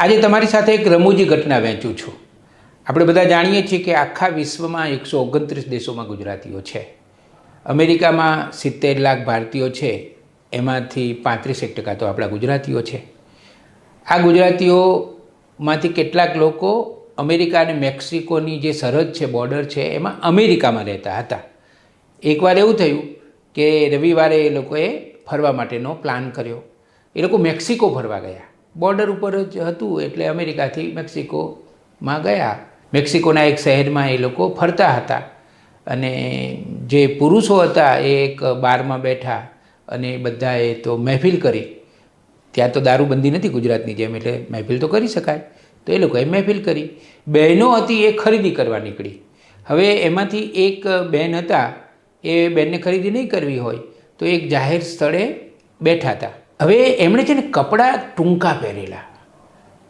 આજે તમારી સાથે એક રમૂજી ઘટના વહેંચું છું. આપણે બધા જાણીએ છીએ કે આખા વિશ્વમાં 129 દેશોમાં ગુજરાતીઓ છે. અમેરિકામાં 70 લાખ ભારતીયો છે, એમાંથી 35% તો આપણા ગુજરાતીઓ છે. આ ગુજરાતીઓમાંથી કેટલાક લોકો અમેરિકા અને મેક્સિકોની જે સરહદ છે, બોર્ડર છે, એમાં અમેરિકામાં રહેતા હતા. એકવાર એવું થયું કે રવિવારે એ લોકોએ ફરવા માટેનો પ્લાન કર્યો. એ લોકો મેક્સિકો ફરવા ગયા. બોર્ડર ઉપર જ હતું એટલે અમેરિકાથી મેક્સિકોમાં ગયા. મેક્સિકોના એક શહેરમાં એ લોકો ફરતા હતા અને જે પુરુષો હતા એ એક બારમાં બેઠા અને બધાએ તો મહેફિલ કરી. ત્યાં તો દારૂબંધી નથી ગુજરાતની જેમ, એટલે મહેફિલ તો કરી શકાય. તો એ લોકોએ મહેફિલ કરી. બહેનો હતી એ ખરીદી કરવા નીકળી. હવે એમાંથી એક બહેન હતા, એ બહેનને ખરીદી નહીં કરવી હોય તો એક જાહેર સ્થળે બેઠા હતા. હવે એમણે છે ને કપડાં ટૂંકા પહેરેલા,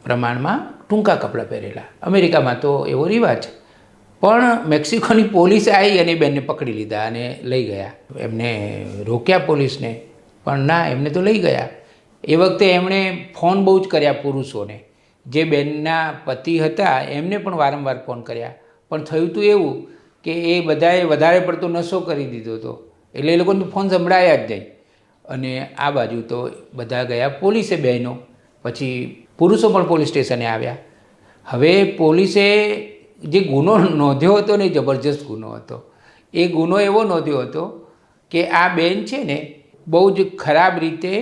પ્રમાણમાં ટૂંકા કપડાં પહેરેલા. અમેરિકામાં તો એવો રિવાજ. પણ મેક્સિકોની પોલીસ આવી અને બેનને પકડી લીધા અને લઈ ગયા. એમને રોક્યા પોલીસને, પણ ના, એમને તો લઈ ગયા. એ વખતે એમણે ફોન બહુ જ કર્યા પુરુષોને. જે બેનના પતિ હતા એમને પણ વારંવાર ફોન કર્યા, પણ થયું હતું એવું કે એ બધાએ વધારે પડતો નશો કરી દીધો હતો, એટલે એ લોકોને ફોન સંભળાયા જ નહીં. અને આ બાજુ તો બધા ગયા પોલીસે, બહેનો. પછી પુરુષો પણ પોલીસ સ્ટેશને આવ્યા. હવે પોલીસે જે ગુનો નોંધ્યો હતો ને, જબરજસ્ત ગુનો હતો. એ ગુનો એવો નોંધ્યો હતો કે આ બેન છે ને બહુ જ ખરાબ રીતે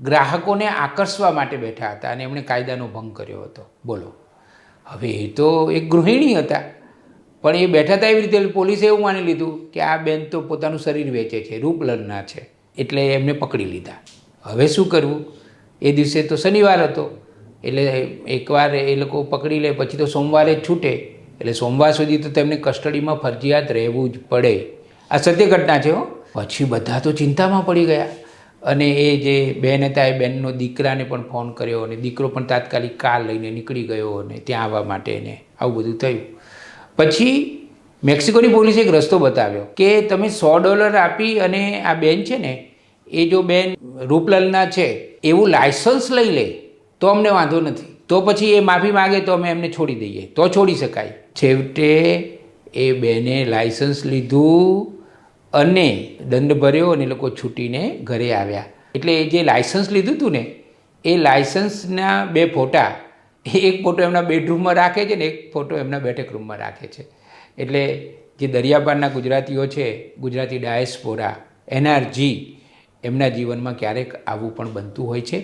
ગ્રાહકોને આકર્ષવા માટે બેઠા હતા અને એમણે કાયદાનો ભંગ કર્યો હતો. બોલો, હવે એ તો એક ગૃહિણી હતા, પણ એ બેઠા હતા એવી રીતે પોલીસે એવું માની લીધું કે આ બેન તો પોતાનું શરીર વેચે છે, રૂપલના છે, એટલે એમને પકડી લીધા. હવે શું કરવું? એ દિવસે તો શનિવાર હતો, એટલે એકવાર એ લોકો પકડી લે પછી તો સોમવારે જ છૂટે, એટલે સોમવાર સુધી તો તેમને કસ્ટડીમાં ફરજિયાત રહેવું જ પડે. આ સત્ય ઘટના છે હો. પછી બધા તો ચિંતામાં પડી ગયા અને એ જે બહેન હતા એ બહેનનો દીકરાને પણ ફોન કર્યો અને દીકરો પણ તાત્કાલિક કાર લઈને નીકળી ગયો અને ત્યાં આવવા માટે, ને આવું બધું થયું. પછી મેક્સિકોની પોલીસે એક રસ્તો બતાવ્યો કે તમે $100 આપી અને આ બેન છે ને, એ જો બેન રૂપલના છે એવું લાયસન્સ લઈ લે તો અમને વાંધો નથી, તો પછી એ માફી માગે તો અમે એમને છોડી દઈએ, તો છોડી શકાય. છેવટે એ બેને લાયસન્સ લીધું અને દંડ ભર્યો અને લોકો છૂટીને ઘરે આવ્યા. એટલે એ જે લાયસન્સ લીધું હતું ને, એ લાયસન્સના 2 ફોટા, એક ફોટો એમના બેડરૂમમાં રાખે છે ને એક ફોટો એમના બેઠક રૂમમાં રાખે છે. એટલે જે દરિયાપારના ગુજરાતીઓ છે, ગુજરાતી ડાયસ્પોરા, NRG, એમના જીવનમાં ક્યારેક આવું પણ બનતું હોય છે.